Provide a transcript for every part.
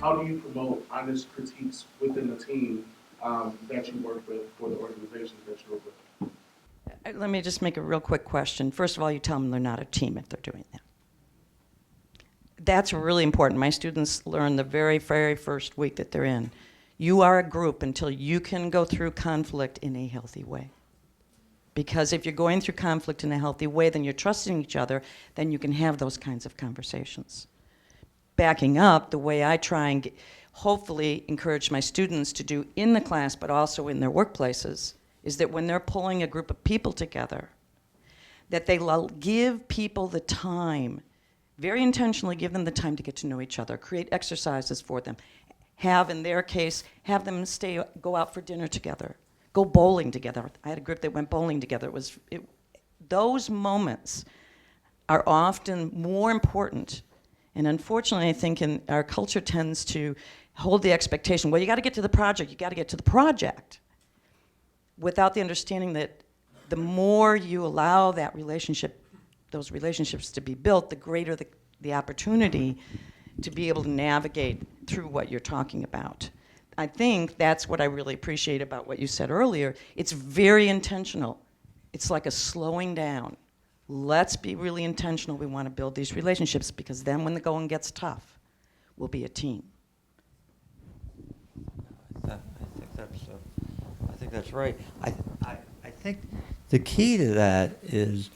how do you promote honest critiques within the team that you work with for the organizations that you work with? Let me just make a real quick question. First of all, you tell them they're not a team if they're doing that. That's really important. My students learn the very, very first week that they're in. You are a group until you can go through conflict in a healthy way. Because if you're going through conflict in a healthy way, then you're trusting each other, then you can have those kinds of conversations. Backing up, the way I try and hopefully encourage my students to do in the class, but also in their workplaces, is that when they're pulling a group of people together, that they give people the time, very intentionally give them the time to get to know each other, create exercises for them, have, in their case, have them go out for dinner together, go bowling together. I had a group that went bowling together. Those moments are often more important. And unfortunately, I think our culture tends to hold the expectation, well, you got to get to the project, you got to get to the project, without the understanding that the more you allow those relationships to be built, the greater the opportunity to be able to navigate through what you're talking about. I think that's what I really appreciate about what you said earlier. It's very intentional. It's like a slowing down. Let's be really intentional. We want to build these relationships because then when the going gets tough, we'll be a team. I think that's right. I think the key to that is,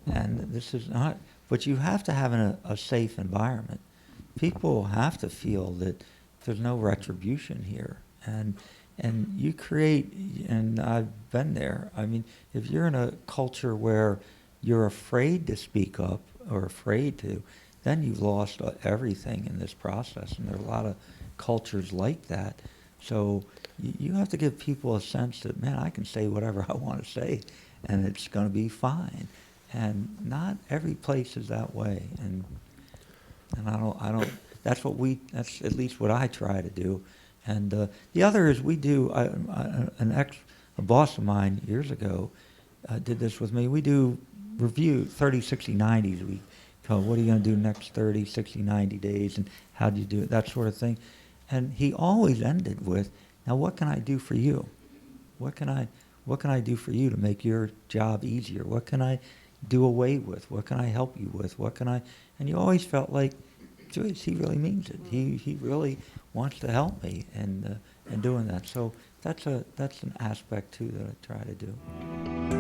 and this is not, but you have to have a safe environment. People have to feel that there's no retribution here, and you create. And I've been there. I mean, if you're in a culture where you're afraid to speak up or afraid to, then you've lost everything in this process. And there are a lot of cultures like that. So you have to give people a sense that, man, I can say whatever I want to say, and it's going to be fine. And not every place is that way. And I don't. That's at least what I try to do. And the other is we do. A boss of mine years ago did this with me. We do review 30, 60, 90s. We go, what are you going to do next 30, 60, 90 days, and how do you do it, that sort of thing. And he always ended with, now what can I do for you? What can I do for you to make your job easier? What can I do away with? What can I help you with? And you always felt like, Joyce, he really means it. He really wants to help me and doing that. So that's an aspect too that I try to do.